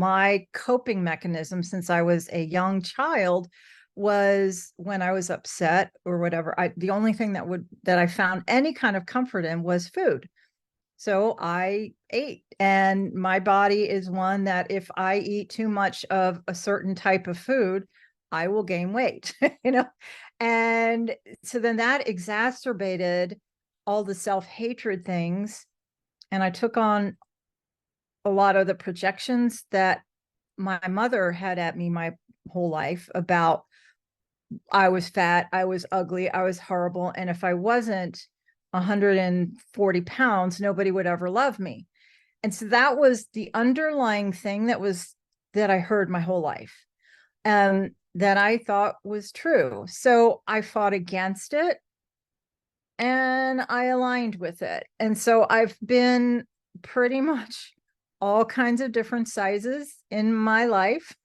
My coping mechanism since I was a young child was when I was upset or whatever, the only thing that I found any kind of comfort in was food. So I ate, and my body is one that if I eat too much of a certain type of food, I will gain weight, you know. And so then that exacerbated all the self-hatred things, and I took on a lot of the projections that my mother had at me my whole life about I was fat, I was ugly, I was horrible. And if I wasn't 140 pounds, nobody would ever love me. And so that was the underlying thing that I heard my whole life, that I thought was true. So I fought against it and I aligned with it. And so I've been pretty much all kinds of different sizes in my life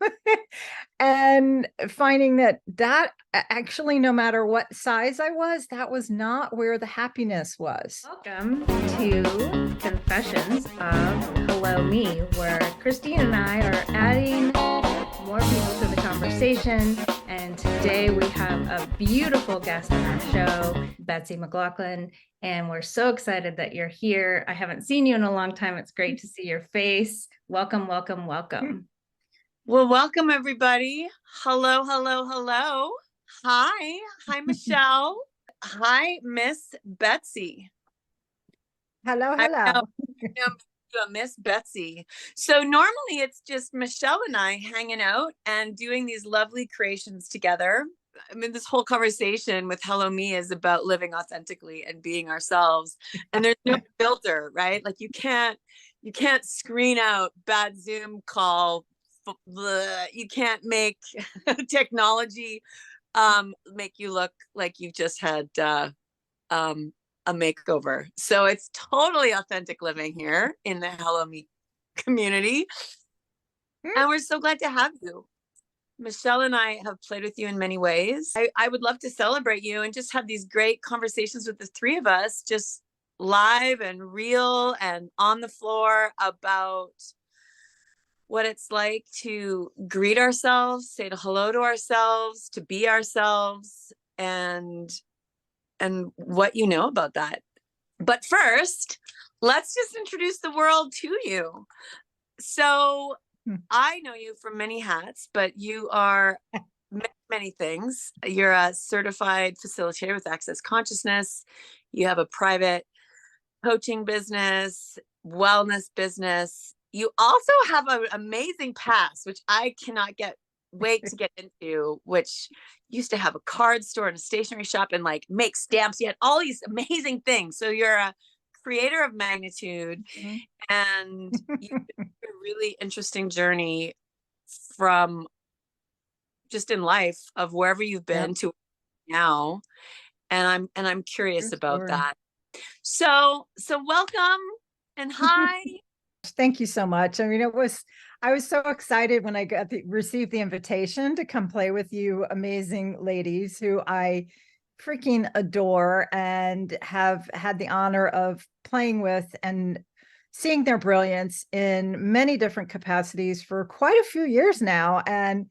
and finding that actually, no matter what size I was, that was not where the happiness was. Welcome to Confessions of Hello Me, where Christine and I are adding more people to the conversation. And today we have a beautiful guest on our show, Betsy McLaughlin. And we're so excited that you're here. I haven't seen you in a long time. It's great to see your face. Welcome, welcome, welcome. Well, welcome everybody. Hello, hello, hello. Hi. Hi, Michelle. Hi, Miss Betsy. Hello, hello. Miss Betsy. So normally it's just Michelle and I hanging out and doing these lovely creations together. I mean, this whole conversation with Hello Me is about living authentically and being ourselves. And there's no filter, right? Like you can't screen out bad Zoom call. You can't make technology make you look like you've just had a makeover. So it's totally authentic living here in the Hello Me community. And we're so glad to have you. Michelle and I have played with you in many ways. I would love to celebrate you and just have these great conversations with the three of us, just live and real and on the floor, about what it's like to greet ourselves, say hello to ourselves, to be ourselves, and what you know about that. But first, let's just introduce the world to you. So I know you from many hats, but you are many things. You're a certified facilitator with Access Consciousness. You have a private coaching business, wellness business. You also have an amazing past, which I cannot wait to get into, which used to have a card store and a stationery shop and like make stamps. You had all these amazing things. So you're a creator of magnitude, and you have a really interesting journey from just in life of wherever you've been to now. And I'm curious about that. So welcome and hi. Thank you so much. I mean, I was so excited when I received the invitation to come play with you amazing ladies who I freaking adore and have had the honor of playing with and seeing their brilliance in many different capacities for quite a few years now. And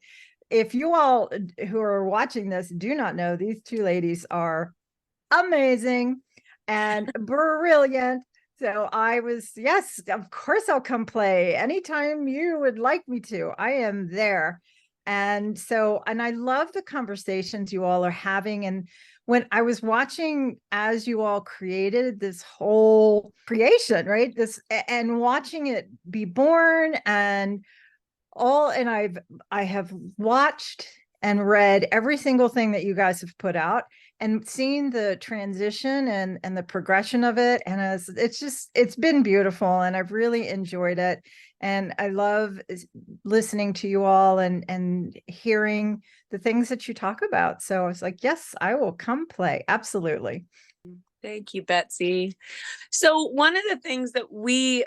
if you all who are watching this do not know, these two ladies are amazing and brilliant. So I was, yes, of course I'll come play anytime you would like me to. I am there. And I love the conversations you all are having. And when I was watching as you all created this whole creation, right? And watching it be born and I have watched and read every single thing that you guys have put out and seen the transition and the progression of it. And it's been beautiful and I've really enjoyed it. And I love listening to you all and hearing the things that you talk about. So I was like, yes, I will come play. Absolutely. Thank you, Betsy. So one of the things that we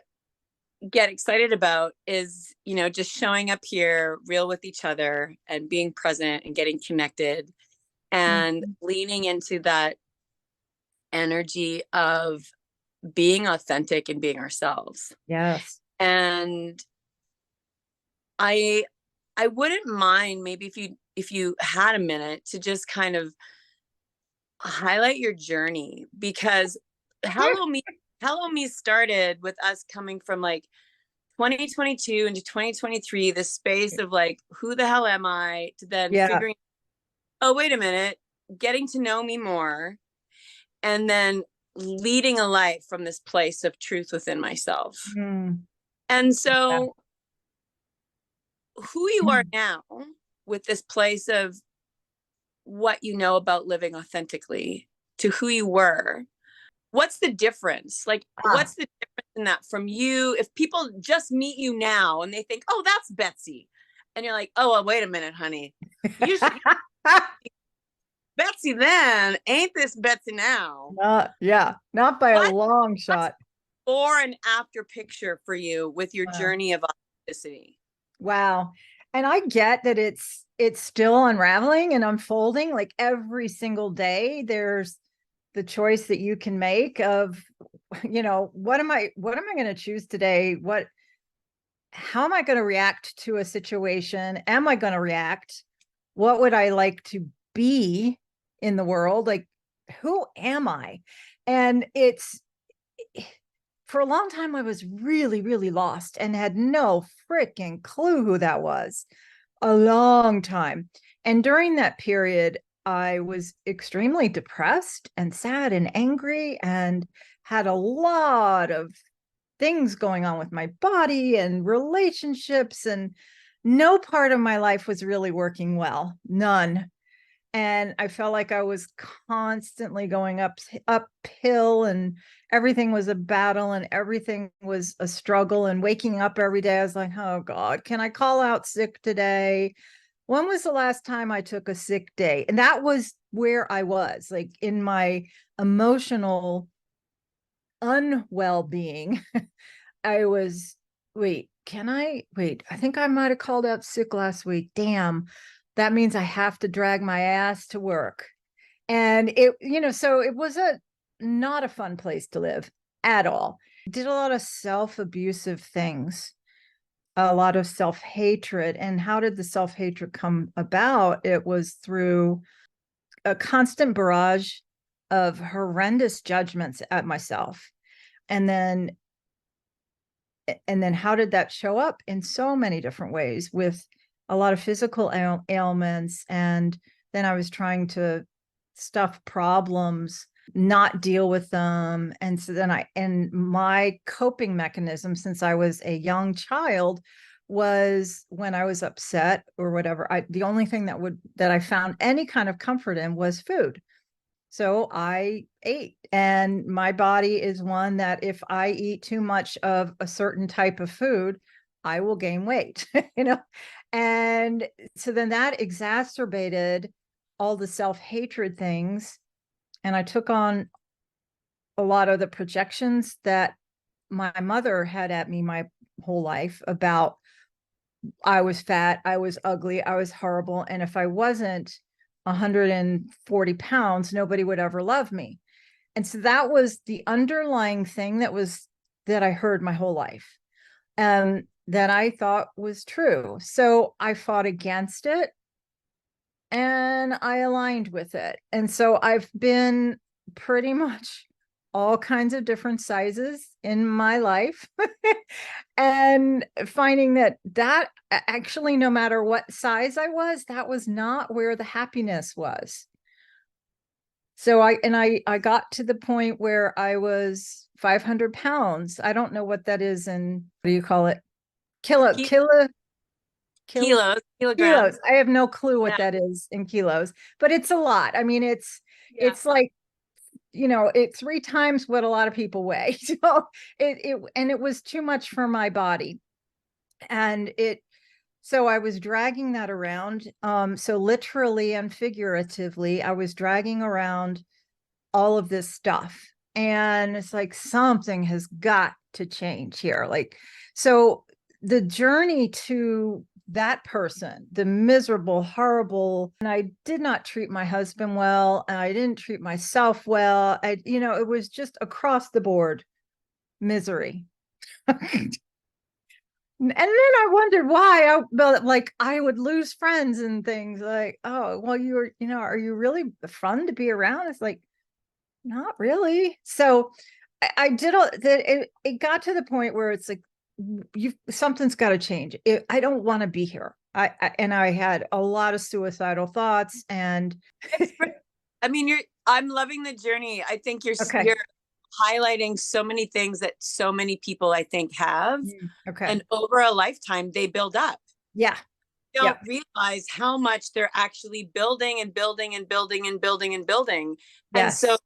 get excited about is, just showing up here real with each other and being present and getting connected and leaning into that energy of being authentic and being ourselves. Yes. And I wouldn't mind maybe if you had a minute to just kind of highlight your journey, because Hello Me started with us coming from like 2022 into 2023, this space of like, who the hell am I, to then Yeah. figuring, oh, wait a minute, getting to know me more, and then leading a life from this place of truth within myself. Mm. And Yeah. so who you are now, with this place of what you know about living authentically, to who you were, what's the difference? Like, Ah. what's the difference in that from you? If people just meet you now and they think, oh, that's Betsy. And you're like, oh, well, wait a minute, honey. You should Betsy then, ain't this Betsy now? Yeah, not by a What? long What's shot. before and after picture for you with your Wow. journey of authenticity? Wow. And I get that it's still unraveling and unfolding. Like every single day, there's the choice that you can make of, what am I going to choose today? How am I going to react to a situation? Am I going to react? What would I like to be in the world? Like, who am I? And it's for a long time, I was really, really lost and had no freaking clue who that was. A long time. And during that period, I was extremely depressed and sad and angry and had a lot of things going on with my body and relationships, and no part of my life was really working well. None. And I felt like I was constantly going uphill, and everything was a battle and everything was a struggle. And waking up every day, I was like, oh God, can I call out sick today? When was the last time I took a sick day? And that was where I was, like in my emotional unwell being. I was, I think I might have called out sick last week. Damn, that means I have to drag my ass to work. And so it was not a fun place to live at all. Did a lot of self-abusive things, a lot of self-hatred. And how did the self-hatred come about? It was through a constant barrage of horrendous judgments at myself. And then how did that show up? In so many different ways, with a lot of physical ailments. And then I was trying to stuff problems, not deal with them. And so then my coping mechanism since I was a young child was, when I was upset or whatever, the only thing that I found any kind of comfort in was food. So I ate, and my body is one that if I eat too much of a certain type of food, I will gain weight, you know? And so then that exacerbated all the self-hatred things. And I took on a lot of the projections that my mother had at me my whole life about I was fat, I was ugly, I was horrible. And if I wasn't 140 pounds, nobody would ever love me. And so that was the underlying thing that I heard my whole life, that I thought was true. So I fought against it and I aligned with it. And so I've been pretty much all kinds of different sizes in my life and finding that actually, no matter what size I was, that was not where the happiness was. So I got to the point where I was 500 pounds. I don't know what that is in, what do you call it? Kilo, Ki- kilo, kilo, Kilos, kilograms. kilos. I have no clue what Yeah, that is in kilos, but it's a lot. I mean, yeah. it's like, it's 3 times what a lot of people weigh. So it was too much for my body. And so I was dragging that around. So literally and figuratively, I was dragging around all of this stuff. And it's like, something has got to change here. Like, so the journey to that person, the miserable, horrible, and I did not treat my husband well, and I didn't treat myself well. It was just across the board misery. And then I wondered why like I would lose friends and things like, oh, well, are you really fun to be around? It's like, not really. So I did it got to the point where it's like, something's got to change. I don't want to be here. And I had a lot of suicidal thoughts and I mean, I'm loving the journey. I think okay. you're highlighting so many things that so many people I think have. Okay. And over a lifetime, they build up. Yeah. Don't realize how much they're actually building and building and building and building and building. And so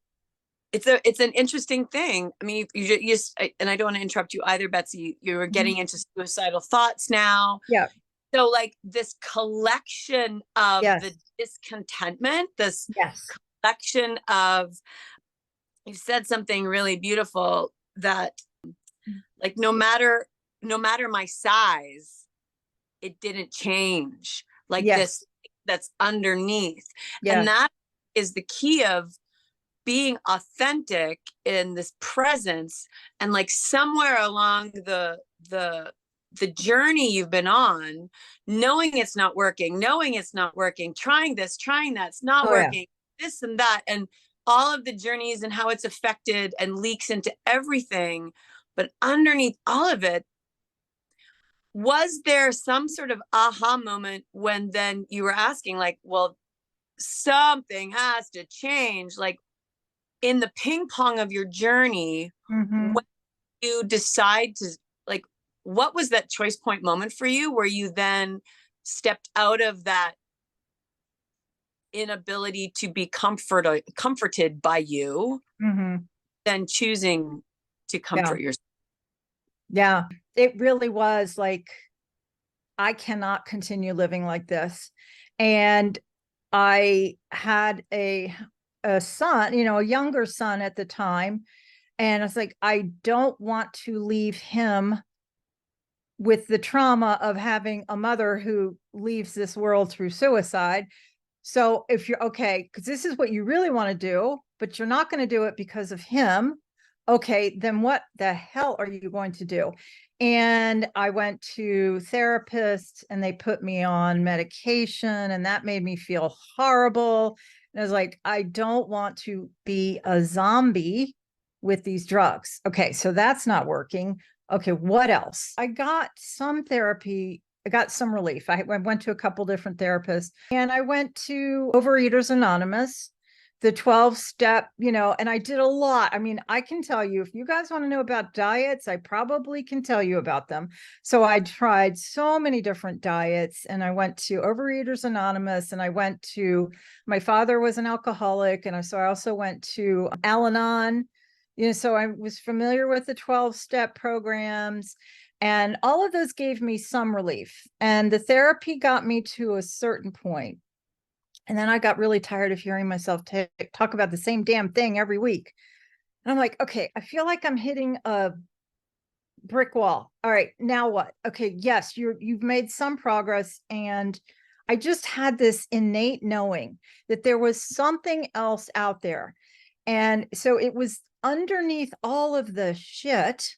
it's an interesting thing. I mean, you just, and I don't want to interrupt you either, Betsy. You're getting into suicidal thoughts now. Yeah. So like this collection of the discontentment, this collection of, you said something really beautiful that like, no matter my size, it didn't change. Like this, that's underneath. And that is the key of being authentic in this presence. And like somewhere along the journey you've been on, knowing it's not working, trying this, trying that, it's not working, this and that, and all of the journeys and how it's affected and leaks into everything. But underneath all of it, was there some sort of aha moment when then you were asking like, well, something has to change? Like in the ping pong of your journey, when you decide to, like, what was that choice point moment for you where you then stepped out of that inability to be comforted by you, then choosing to comfort yourself? Yeah, it really was like, I cannot continue living like this. And I had a son, a younger son at the time. And I was like, I don't want to leave him with the trauma of having a mother who leaves this world through suicide. So if you're okay, because this is what you really want to do, but you're not going to do it because of him. Okay, then what the hell are you going to do? And I went to therapists and they put me on medication and that made me feel horrible. And I was like, I don't want to be a zombie with these drugs. Okay, so that's not working. Okay, what else? I got some therapy. I got some relief. I went to a couple different therapists and I went to Overeaters Anonymous, the 12-step, and I did a lot. I mean, I can tell you, if you guys want to know about diets, I probably can tell you about them. So I tried so many different diets and I went to Overeaters Anonymous and I went to, my father was an alcoholic. And so I also went to Al-Anon, so I was familiar with the 12-step programs. And all of those gave me some relief. And the therapy got me to a certain point. And then I got really tired of hearing myself talk about the same damn thing every week. And I'm like, okay, I feel like I'm hitting a brick wall. All right, now what? Okay, yes, you've made some progress. And I just had this innate knowing that there was something else out there. And so it was underneath all of the shit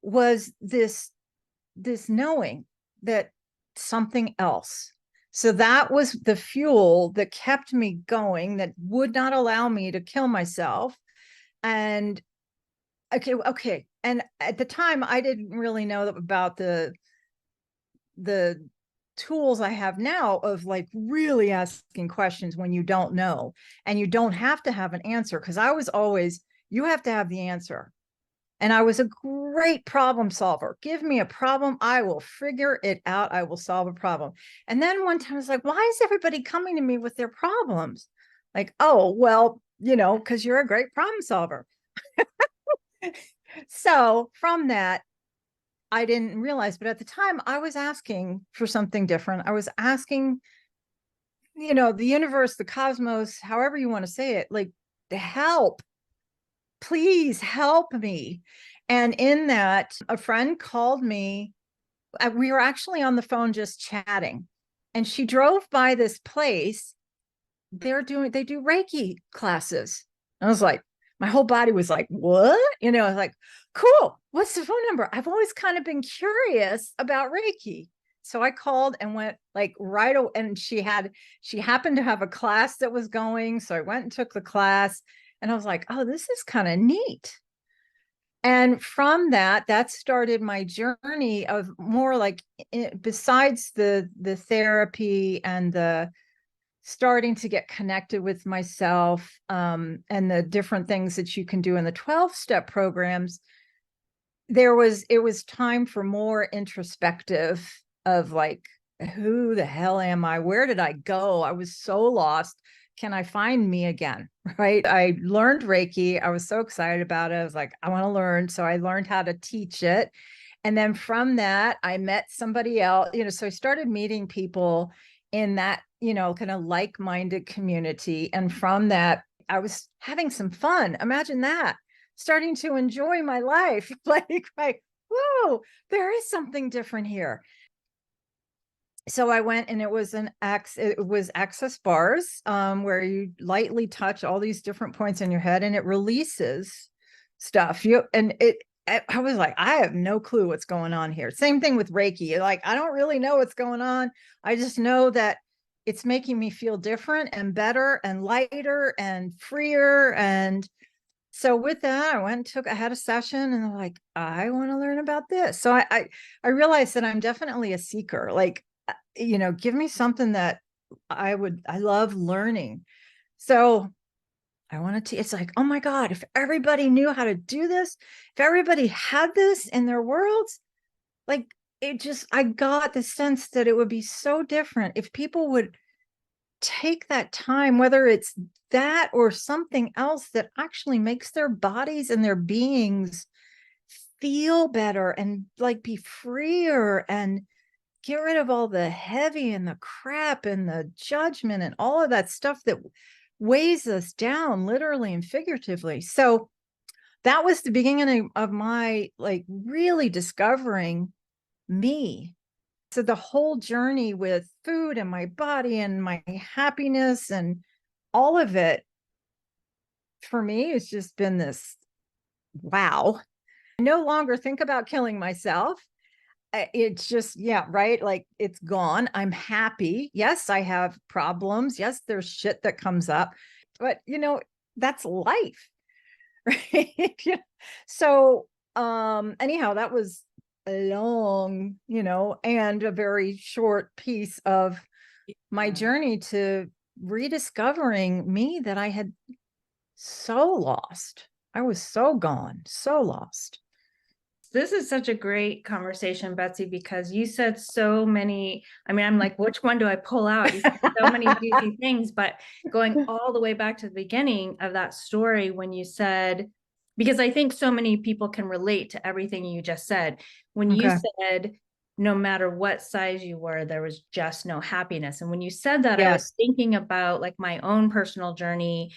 was this knowing that something else. So that was the fuel that kept me going, that would not allow me to kill myself. And okay. And at the time, I didn't really know about the tools I have now of like really asking questions when you don't know, and you don't have to have an answer. Because I was always, you have to have the answer. And I was a great problem solver. Give me a problem, I will figure it out. I will solve a problem. And then one time I was like, why is everybody coming to me with their problems? Like, oh, well, because you're a great problem solver. So from that, I didn't realize, but at the time I was asking for something different. I was asking, the universe, the cosmos, however you want to say it, like, to help. Please help me. And in that, a friend called me. We were actually on the phone just chatting. And she drove by this place. They do Reiki classes. I was like, my whole body was like, what? I was like, cool. What's the phone number? I've always kind of been curious about Reiki. So I called and went like right away. And she happened to have a class that was going. So I went and took the class and I was like, oh, this is kind of neat. And from that started my journey of more like, besides the therapy and the starting to get connected with myself, and the different things that you can do in the 12-step programs, it was time for more introspective of like, who the hell am I? Where did I go? I was so lost. Can I find me again? Right. I learned Reiki. I was so excited about it. I was like, I want to learn. So I learned how to teach it. And then from that, I met somebody else, so I started meeting people in that, kind of like-minded community. And from that, I was having some fun. Imagine that, starting to enjoy my life. like, whoa, there is something different here. So I went, and it was access bars, where you lightly touch all these different points in your head and it releases stuff. I was like, I have no clue what's going on here. Same thing with Reiki. Like, I don't really know what's going on. I just know that it's making me feel different and better and lighter and freer. And so with that, I had a session and I'm like, I want to learn about this. So I realized that I'm definitely a seeker. Like, give me something that I love learning. So I wanted to, it's like, oh my God, if everybody knew how to do this, if everybody had this in their worlds, like I got the sense that it would be so different if people would take that time, whether it's that or something else that actually makes their bodies and their beings feel better and like be freer and get rid of all the heavy and the crap and the judgment and all of that stuff that weighs us down, literally and figuratively. So that was the beginning of my like really discovering me. So the whole journey with food and my body and my happiness and all of it, for me, it's just been this wow. I no longer think about killing myself. It's just, yeah, right. Like, it's gone. I'm happy. Yes, I have problems. Yes, there's shit that comes up, but that's life. Right. Yeah. So, anyhow, that was a long, and a very short piece of my journey to rediscovering me that I had so lost. I was so gone, so lost. This is such a great conversation, Betsy, because you said so many. I mean, I'm like, which one do I pull out? You said so many juicy things, but going all the way back to the beginning of that story when you said, because I think so many people can relate to everything you just said. When you said, no matter what size you were, there was just no happiness. And when you said that, I was thinking about like my own personal journey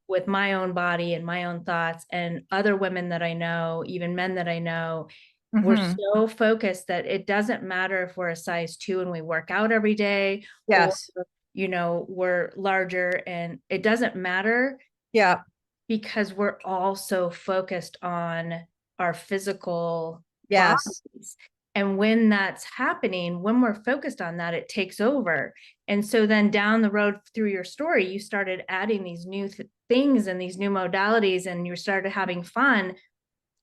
with my own body and my own thoughts, and other women that I know, even men that I know, we're so focused that it doesn't matter if we're a size 2 and we work out every day, or, we're larger, and it doesn't matter. Yeah. Because we're all so focused on our physical bodies. And when that's happening, when we're focused on that, it takes over. And so then down the road through your story, you started adding these new things and these new modalities, and you started having fun.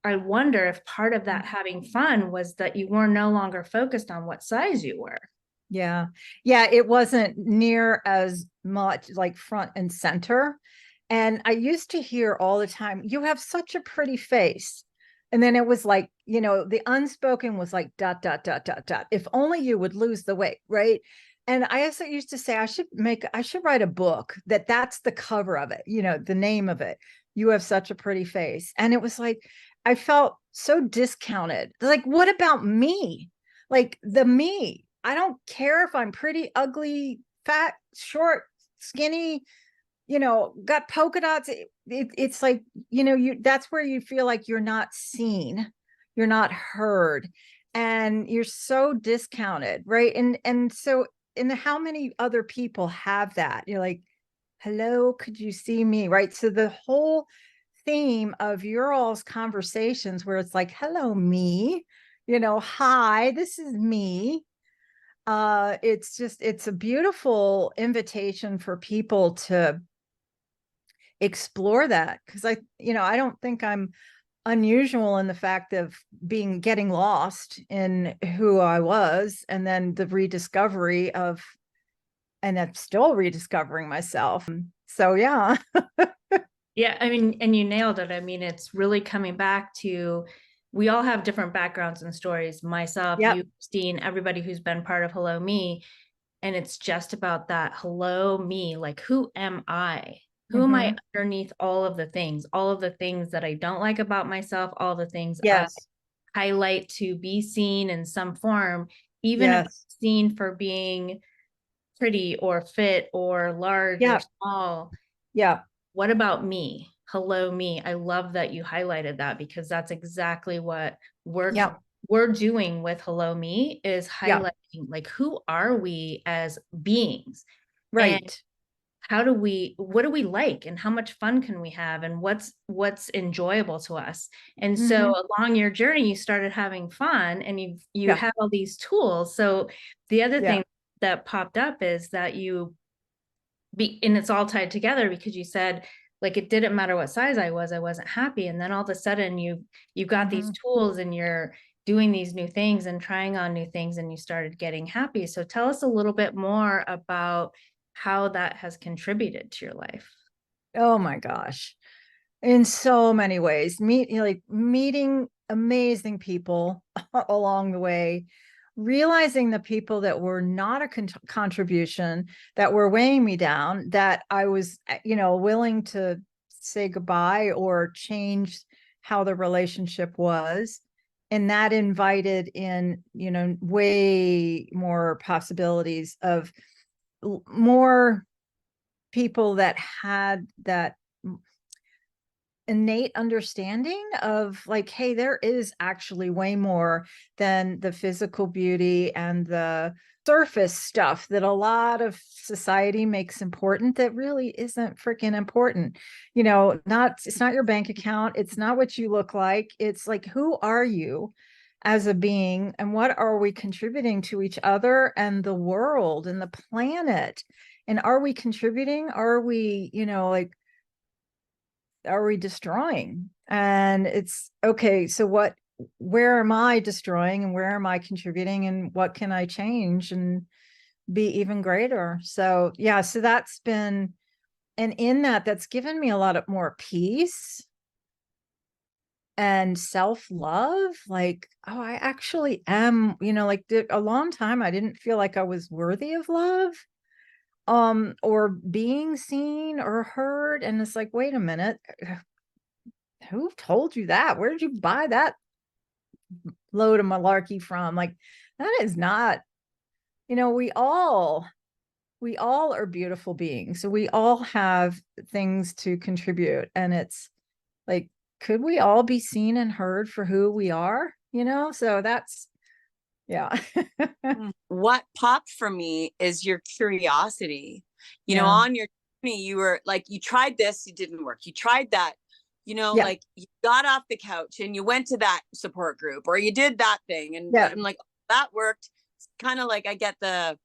I wonder if part of that having fun was that you were no longer focused on what size you were. Yeah. Yeah. It wasn't near as much like front and center. And I used to hear all the time, you have such a pretty face. And then it was like, the unspoken was like, dot, dot, dot, dot, dot. If only you would lose the weight. Right. And I also used to say, I should write a book that's the cover of it, the name of it. You have such a pretty face. And it was like, I felt so discounted. Like, what about me? Like the me, I don't care if I'm pretty, ugly, fat, short, skinny, got polka dots. It's like, that's where you feel like you're not seen, you're not heard, and you're so discounted. Right. And so how many other people have that? You're like, hello, could you see me? Right. So the whole theme of your all's conversations where it's like, hello, me, hi, this is me. It's a beautiful invitation for people to explore that. Cause I don't think I'm unusual in the fact of getting lost in who I was, and then the rediscovery of, and I'm still rediscovering myself. So yeah. Yeah, I mean, and you nailed it. I mean, it's really coming back to, we all have different backgrounds and stories. Myself, Yep. you, Christine, everybody who's been part of Hello Me. And it's just about that hello me, like, who am I? Who am I underneath all of the things that I don't like about myself, all the things I Yes. highlight to be seen in some form, even if Yes. it's seen for being pretty or fit or large or Yeah. small. Yeah. What about me? Hello me. I love that you highlighted that, because that's exactly what Yeah. we're doing with Hello Me, is Yeah. highlighting, like, who are we as beings? And Right. what do we like, and how much fun can we have, and what's enjoyable to us? And so along your journey, you started having fun, and you Yeah. have all these tools. So the other Yeah. thing that popped up is that and it's all tied together, because you said, like, it didn't matter what size I wasn't happy. And then all of a sudden you've got these tools, and you're doing these new things and trying on new things, and you started getting happy. So tell us a little bit more about how that has contributed to your life. Oh my gosh. In so many ways, meeting amazing people along the way, realizing the people that were not a contribution, that were weighing me down, that I was, willing to say goodbye or change how the relationship was. And that invited in, way more possibilities of more people that had that innate understanding of, like, hey, there is actually way more than the physical beauty and the surface stuff that a lot of society makes important, that really isn't freaking important. It's not your bank account, it's not what you look like, it's like, who are you as a being, and what are we contributing to each other and the world and the planet? And are we contributing? Are we, like, are we destroying? And it's okay, so where am I destroying, and where am I contributing, and what can I change and be even greater? So yeah, so that's been, and in that's given me a lot of more peace and self-love. Like, oh, I actually am, like, a long time I didn't feel like I was worthy of love, or being seen or heard. And it's like, wait a minute, who told you that? Where did you buy that load of malarkey from? Like, that is not, we all are beautiful beings. So we all have things to contribute. And it's like, could we all be seen and heard for who we are? So that's, yeah. What popped for me is your curiosity. Yeah. On your journey, you were like, you tried this, it didn't work. You tried that, Yeah. like, you got off the couch and you went to that support group, or you did that thing. And Yeah. I'm like, that worked. It's kind of like, I get the,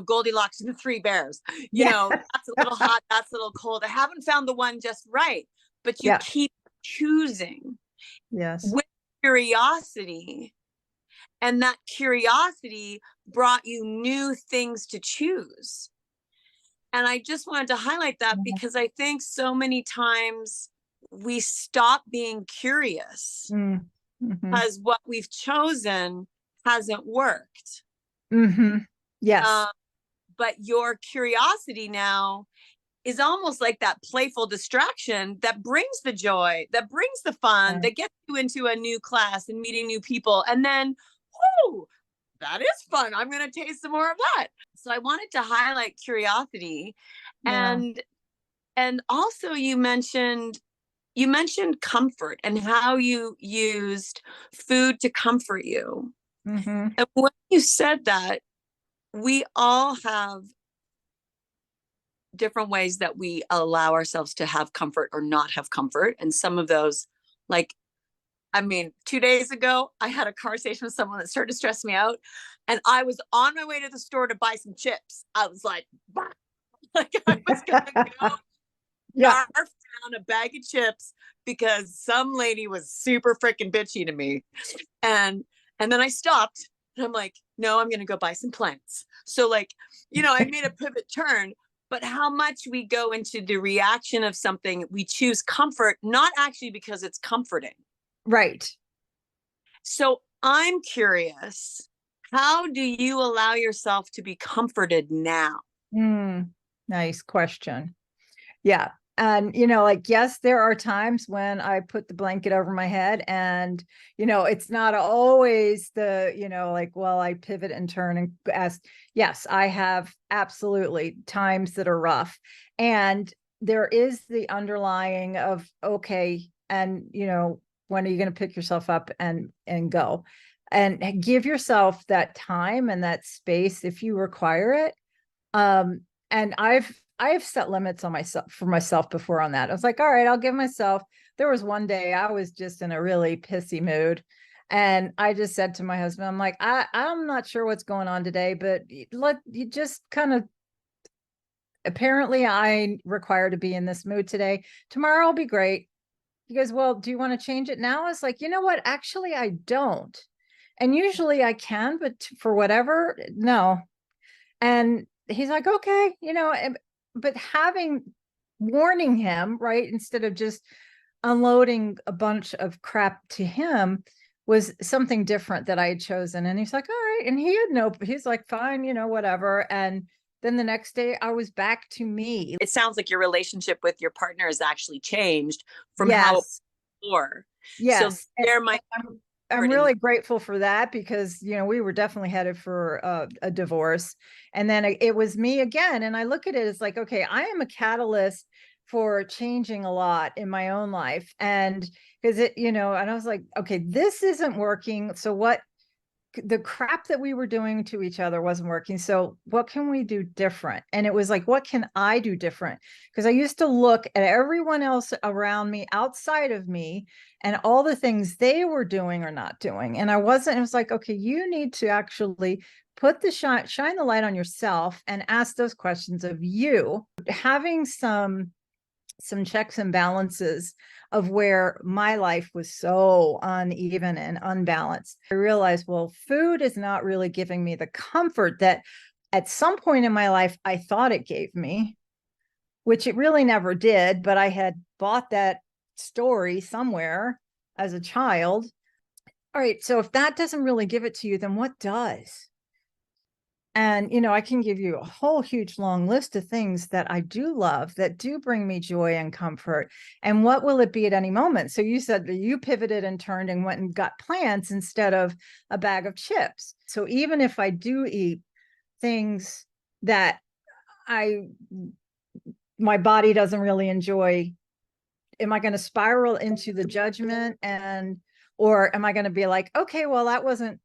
Goldilocks and the Three Bears, Yeah. that's a little hot, that's a little cold. I haven't found the one just right, but you Yeah. keep choosing Yes. with curiosity. And that curiosity brought you new things to choose. And I just wanted to highlight that, because I think so many times we stop being curious because what we've chosen hasn't worked. Yes. But your curiosity now is almost like that playful distraction that brings the joy, that brings the fun, that gets you into a new class and meeting new people. And then, oh, that is fun. I'm going to taste some more of that. So I wanted to highlight curiosity. Yeah. And also you mentioned comfort, and how you used food to comfort you. And when you said that, we all have different ways that we allow ourselves to have comfort or not have comfort. And some of those, like, I mean, 2 days ago, I had a conversation with someone that started to stress me out. And I was on my way to the store to buy some chips. I was like, bah! Like I was going to go Yeah. scarf down a bag of chips because some lady was super freaking bitchy to me. And then I stopped and I'm like, no, I'm going to go buy some plants. So like, I made a pivot turn, but how much we go into the reaction of something, we choose comfort, not actually because it's comforting. Right. So I'm curious, how do you allow yourself to be comforted now? Nice question. Yeah. And, like, yes, there are times when I put the blanket over my head and, it's not always the, like, well, I pivot and turn and ask. Yes, I have absolutely times that are rough. And there is the underlying of, okay, and, when are you going to pick yourself up and go and give yourself that time and that space if you require it. And I've set limits on myself for myself before on that. I was like, all right, I'll give myself. There was one day I was just in a really pissy mood. And I just said to my husband, I'm like, I'm not sure what's going on today, but let you just kind of, apparently I require to be in this mood today. Tomorrow will be great. He goes, well, do you want to change it now? I was like, you know what? Actually, I don't. And usually I can, but for whatever, no. And he's like, okay, but warning him, right, instead of just unloading a bunch of crap to him was something different that I had chosen. And he's like, all right. And he's like, fine, whatever. And then the next day I was back to me. It sounds like your relationship with your partner has actually changed from how it was Yes. before. Yes. So there might I'm really grateful for that because, we were definitely headed for a divorce. And then it was me again. And I look at it as like, okay, I am a catalyst for changing a lot in my own life. And because and I was like, okay, this isn't working. So what the crap that we were doing to each other wasn't working. So what can we do different? And it was like, what can I do different? Because I used to look at everyone else around me, outside of me, and all the things they were doing or not doing. And it was like, okay, you need to actually put the shine the light on yourself and ask those questions of you. Having some checks and balances of where my life was so uneven and unbalanced. I realized, well, food is not really giving me the comfort that at some point in my life I thought it gave me, which it really never did, but I had bought that story somewhere as a child. All right, so if that doesn't really give it to you, then what does? And, I can give you a whole huge long list of things that I do love that do bring me joy and comfort. And what will it be at any moment? So you said that you pivoted and turned and went and got plants instead of a bag of chips. So even if I do eat things that my body doesn't really enjoy, am I going to spiral into the judgment or am I going to be like, okay, well, that wasn't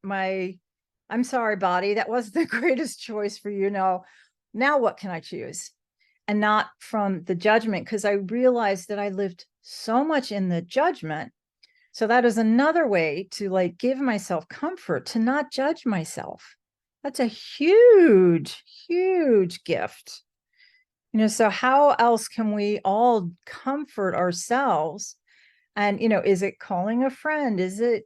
I'm sorry, body, that was the greatest choice for you. No, now what can I choose? And not from the judgment, because I realized that I lived so much in the judgment. So that is another way to like give myself comfort, to not judge myself. That's a huge, huge gift. So how else can we all comfort ourselves? And, is it calling a friend? Is it,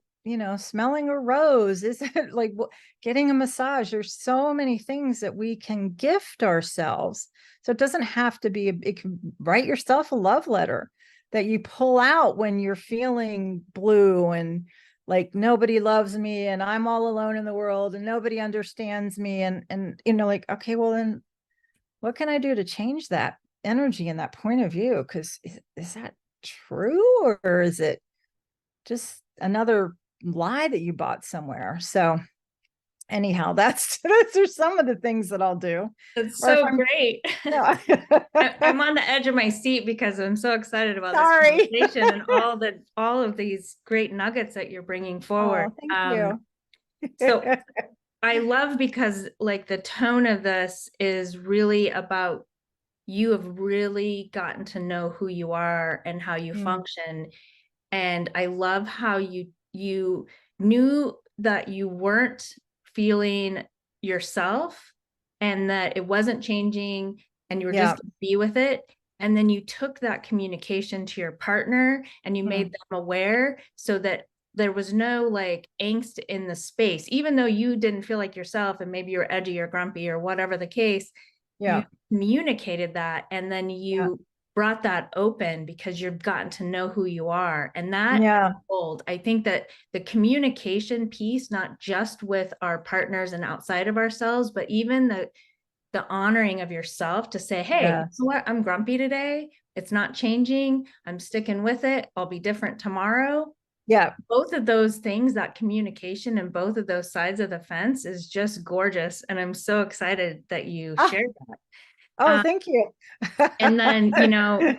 smelling a rose? Is it like getting a massage? There's so many things that we can gift ourselves. So it doesn't have to be, it can write yourself a love letter that you pull out when you're feeling blue and like nobody loves me and I'm all alone in the world and nobody understands me. And like, okay, well then what can I do to change that energy and that point of view? Because is that true or is it just another lie that you bought somewhere? So anyhow, those are some of the things that I'll do. That's so great. Yeah. I'm on the edge of my seat because I'm so excited about Sorry. this conversation and all of these great nuggets that you're bringing forward. Oh, thank you. So I love because like the tone of this is really about you have really gotten to know who you are and how you function. And I love how you knew that you weren't feeling yourself and that it wasn't changing and you were just gonna be with it. And then you took that communication to your partner and you made them aware so that there was no like angst in the space, even though you didn't feel like yourself and maybe you're edgy or grumpy or whatever the case. You communicated that and then you brought that open because you've gotten to know who you are. And that gold. I think that the communication piece, not just with our partners and outside of ourselves, but even the honoring of yourself to say, hey, you know what? I'm grumpy today. It's not changing. I'm sticking with it. I'll be different tomorrow. Yeah. Both of those things, that communication and both of those sides of the fence is just gorgeous. And I'm so excited that you shared that. Oh, thank you. And then, you know,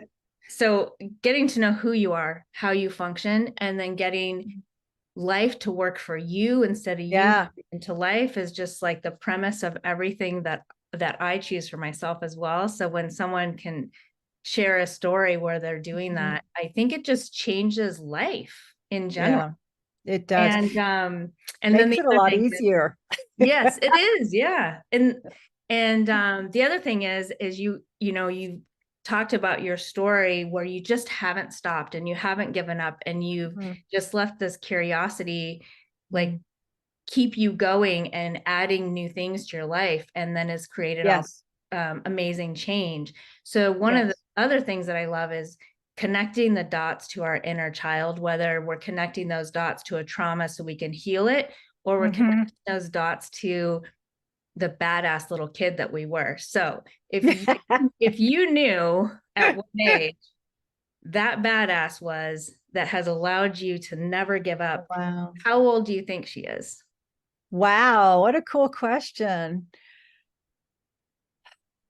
so getting to know who you are, how you function, and then getting life to work for you instead of you into life is just like the premise of everything that I choose for myself as well. So when someone can share a story where they're doing that, I think it just changes life in general. Yeah, it does. And makes then it a lot easier. Yes, it is. Yeah. And the other thing is you know, you talked about your story where you just haven't stopped and you haven't given up and you've just left this curiosity, like keep you going and adding new things to your life. And then it's created all amazing change. So one of the other things that I love is connecting the dots to our inner child, whether we're connecting those dots to a trauma so we can heal it, or we're connecting those dots to the badass little kid that we were. So if you knew at what age that badass was that has allowed you to never give up, how old do you think she is? Wow, what a cool question.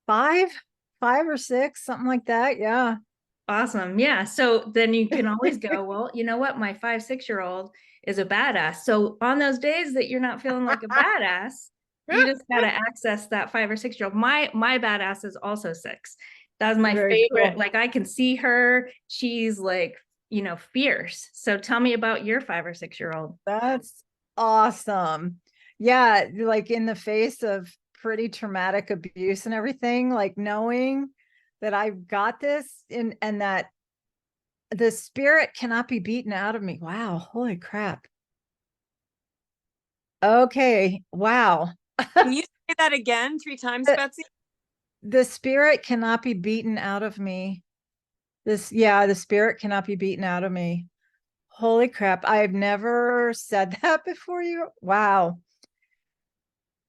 5 or 6, something like that. Yeah. Awesome. Yeah. So then you can always go, well, you know what? My 5, 6-year-old is a badass. So on those days that you're not feeling like a badass, you just got to access that 5 or 6-year-old. My badass is also 6. That's my favorite. Cool. Like I can see her. She's like, you know, fierce. So tell me about your 5 or 6-year-old. That's awesome. Yeah, like in the face of pretty traumatic abuse and everything, like knowing that I've got this and that the spirit cannot be beaten out of me. Wow, holy crap. Okay, wow. Can you say that again 3 times, Betsy? The spirit cannot be beaten out of me. The spirit cannot be beaten out of me. Holy crap. I've never said that before you. Wow.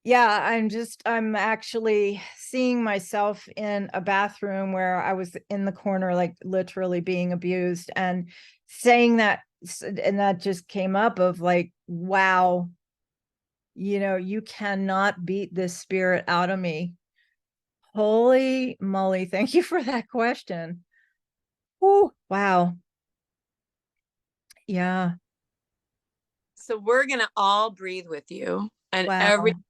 Yeah, I'm actually seeing myself in a bathroom where I was in the corner, like literally being abused and saying that, and that just came up of like, wow, you know, you cannot beat this spirit out of me. Holy moly. Thank you for that question. Oh, wow. Yeah. So we're going to all breathe with you. And everyone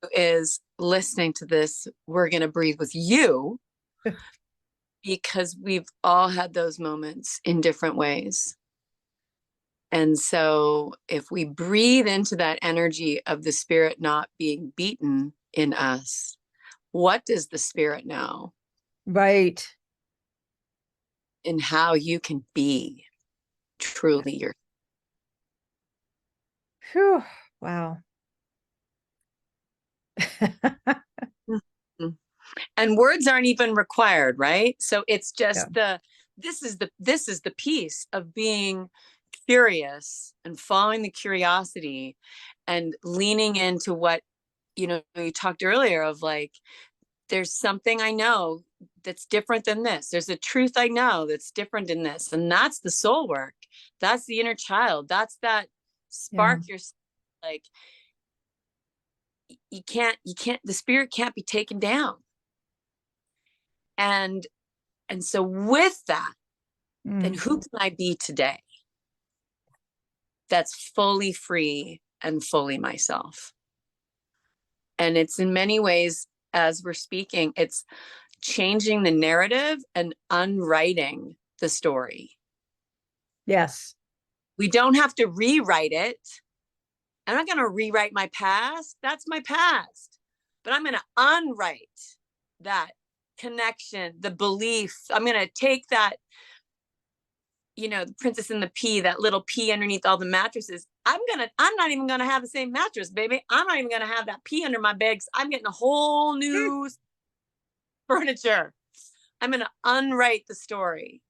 who is listening to this, we're going to breathe with you because we've all had those moments in different ways. And so if we breathe into that energy of the spirit not being beaten in us, what does the spirit know? Right. And how you can be truly your. Whew. Wow. And words aren't even required, right? So it's just this is the piece of being curious and following the curiosity and leaning into what, you know, you talked earlier of like, there's something I know that's different than this. There's a truth I know that's different in this. And that's the soul work. That's the inner child. That's that spark you're like, you can't, the spirit can't be taken down. And so with that, then who can I be today that's fully free and fully myself? And it's in many ways, as we're speaking, it's changing the narrative and unwriting the story. Yes. We don't have to rewrite it. I'm not going to rewrite my past. That's my past. But I'm going to unwrite that connection, the belief. I'm going to take that, the Princess and the Pea, that little pea underneath all the mattresses. I'm not even going to have the same mattress, baby. I'm not even going to have that pea under my bed. I'm getting a whole new furniture. I'm going to unwrite the story.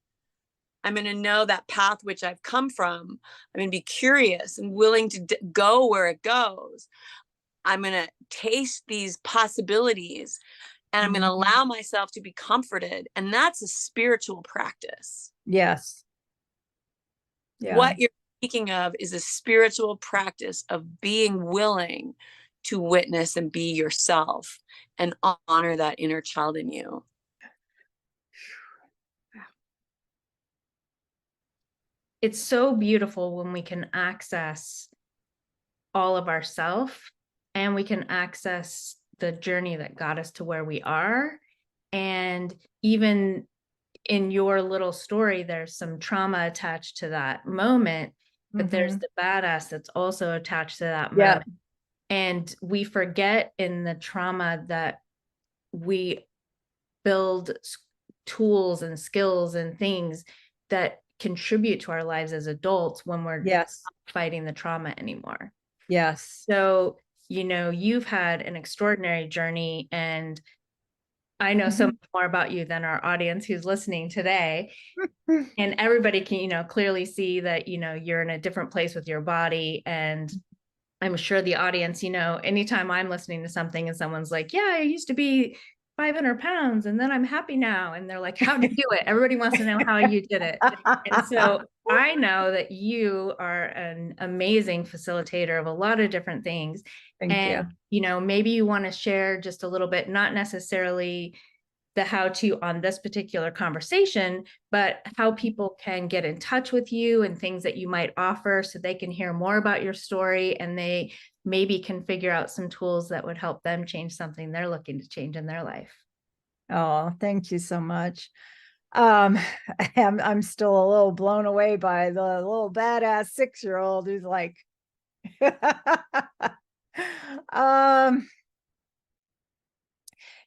I'm going to know that path which I've come from. I'm going to be curious and willing to go where it goes. I'm going to taste these possibilities, and I'm going to allow myself to be comforted. And that's a spiritual practice. Yes. Yeah. What you're speaking of is a spiritual practice of being willing to witness and be yourself and honor that inner child in you. It's so beautiful when we can access all of ourself, and we can access the journey that got us to where we are. And even in your little story, there's some trauma attached to that moment, but there's the badass that's also attached to that moment. And we forget in the trauma that we build tools and skills and things that contribute to our lives as adults when we're not fighting the trauma anymore. Yes. So, you've had an extraordinary journey, and I know so much more about you than our audience who's listening today. And everybody can, clearly see that, you're in a different place with your body. And I'm sure the audience, anytime I'm listening to something and someone's like, yeah, I used to be 500 pounds and then I'm happy now. And they're like, how'd you do it? Everybody wants to know how you did it. And so I know that you are an amazing facilitator of a lot of different things. Thank you. Maybe you want to share just a little bit, not necessarily the how-to on this particular conversation, but how people can get in touch with you and things that you might offer so they can hear more about your story, and they maybe can figure out some tools that would help them change something they're looking to change in their life. Oh, thank you so much. I'm still a little blown away by the little badass 6-year-old who's like,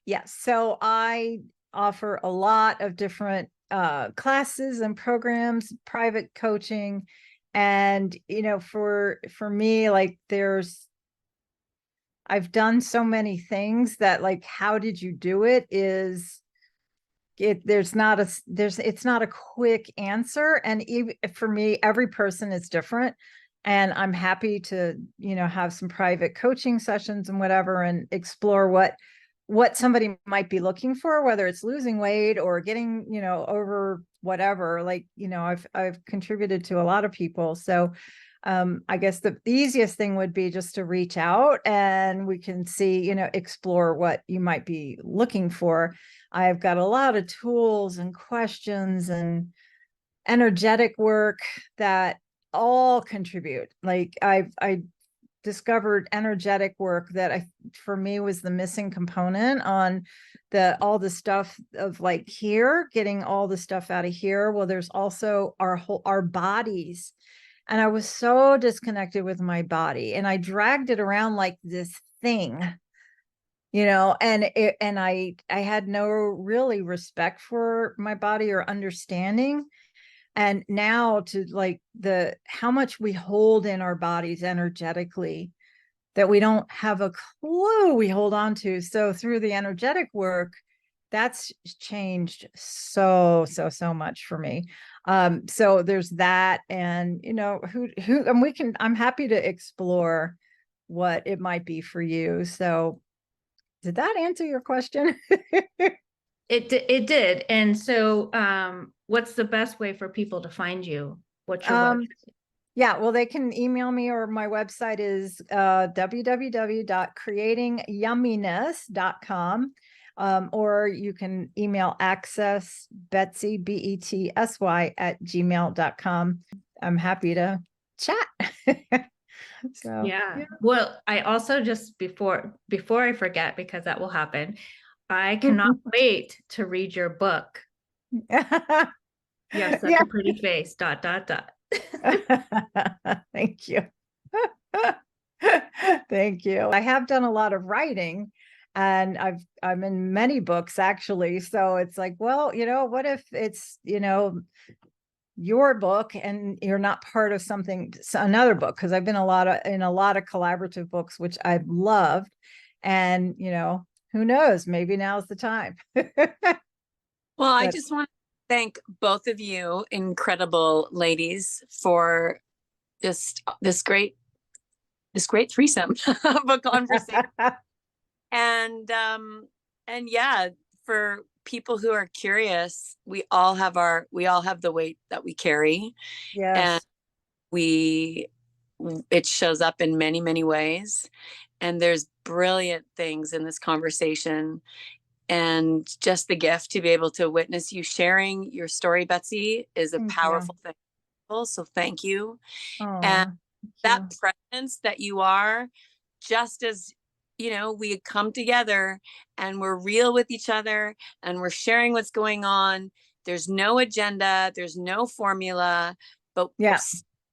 yeah, so I offer a lot of different classes and programs, private coaching. And, for me, like I've done so many things that, like, how did you do it is it's not a quick answer. And even for me, every person is different. And I'm happy to, have some private coaching sessions and whatever, and explore what somebody might be looking for, whether it's losing weight or getting, over whatever. Like, I've contributed to a lot of people. So I guess the easiest thing would be just to reach out and we can see, explore what you might be looking for. I've got a lot of tools and questions and energetic work that all contribute. Like I discovered energetic work that for me was the missing component on all the stuff of, like, here, getting all the stuff out of here. Well, there's also our bodies. And I was so disconnected with my body, and I dragged it around like this thing, and I had no really respect for my body or understanding. And now to, like, how much we hold in our bodies energetically that we don't have a clue we hold on to. So through the energetic work, that's changed so much for me. So there's that, and I'm happy to explore what it might be for you. So did that answer your question? It did. And so what's the best way for people to find you? What's your website? Yeah, well, they can email me, or my website is www.creatingyumminess.com. Or you can email access Betsy, Betsy @gmail.com. I'm happy to chat. So yeah. Well, I also, just before I forget, because that will happen, I cannot wait to read your book. You have such a pretty face, ... Thank you. Thank you. I have done a lot of writing, and I'm in many books actually. So it's like, well, what if it's, your book and you're not part of another book? Because I've been in a lot of collaborative books, which I've loved. And, who knows, maybe now's the time. Well, I just want to thank both of you incredible ladies for just this great threesome of a conversation. And yeah, for people who are curious, we all have the weight that we carry. Yes. And it shows up in many, many ways. And there's brilliant things in this conversation. And just the gift to be able to witness you sharing your story, Betsy, is a powerful thing. So thank you. And that presence that you are, just as, we come together and we're real with each other and we're sharing what's going on. There's no agenda, there's no formula, but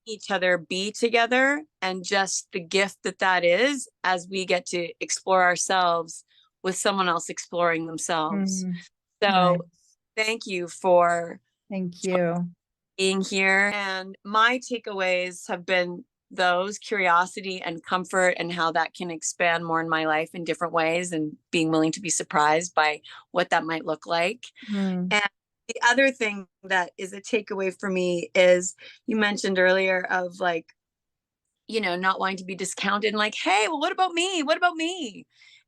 each other be together, and just the gift that is as we get to explore ourselves with someone else exploring themselves. So thank you for being here. And my takeaways have been those: curiosity and comfort, and how that can expand more in my life in different ways, and being willing to be surprised by what that might look like. And the other thing that is a takeaway for me is, you mentioned earlier of like, not wanting to be discounted, and like, hey, well, what about me? What about me?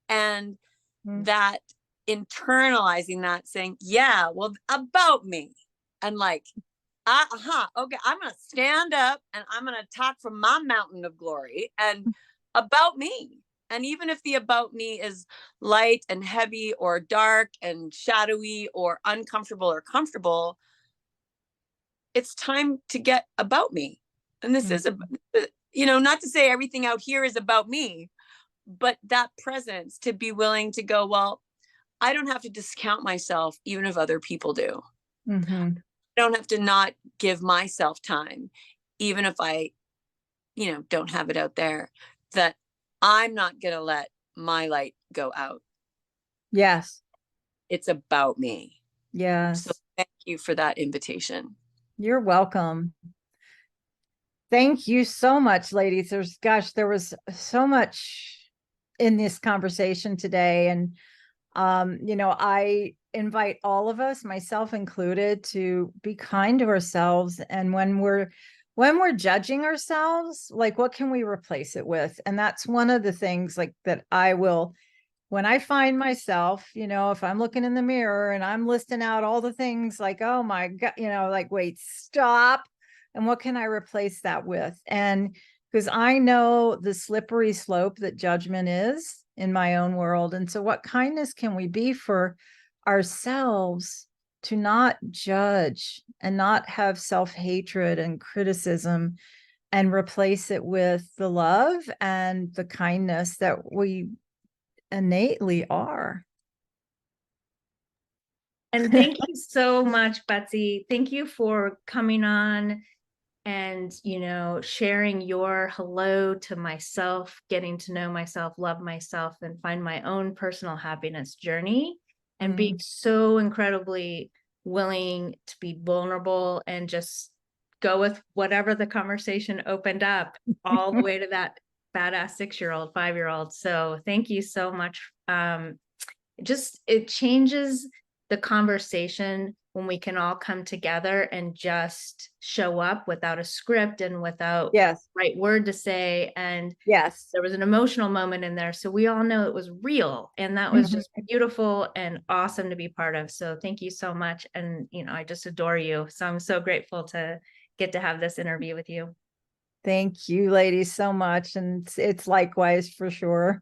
And that internalizing that, saying, yeah, well, about me. And like, okay, I'm going to stand up and I'm going to talk from my mountain of glory and about me. And even if the about me is light and heavy or dark and shadowy or uncomfortable or comfortable, it's time to get about me. And this is, not to say everything out here is about me, but that presence to be willing to go, well, I don't have to discount myself, even if other people do. I don't have to not give myself time, even if I, don't have it out there, that I'm not going to let my light go out. Yes. It's about me. Yes. So thank you for that invitation. You're welcome. Thank you so much, ladies. There was so much in this conversation today. And, I invite all of us, myself included, to be kind to ourselves. And when we're judging ourselves, like, what can we replace it with? And that's one of the things like that when I find myself, if I'm looking in the mirror and I'm listing out all the things like, oh my God, like, wait, stop. And what can I replace that with? And because I know the slippery slope that judgment is in my own world. And so what kindness can we be for ourselves to not judge and not have self-hatred and criticism, and replace it with the love and the kindness that we innately are. And thank you so much, Betsy. Thank you for coming on and, sharing your hello to myself, getting to know myself, love myself, and find my own personal happiness journey, and being so incredibly willing to be vulnerable and just go with whatever the conversation opened up, all the way to that badass 6-year-old, 5-year-old. So thank you so much. It changes the conversation when we can all come together and just show up without a script and without the right word to say. And there was an emotional moment in there, so we all know it was real, and that was just beautiful and awesome to be part of. So thank you so much. And I just adore you, so I'm so grateful to get to have this interview with you. Thank you, ladies, so much. And it's likewise, for sure.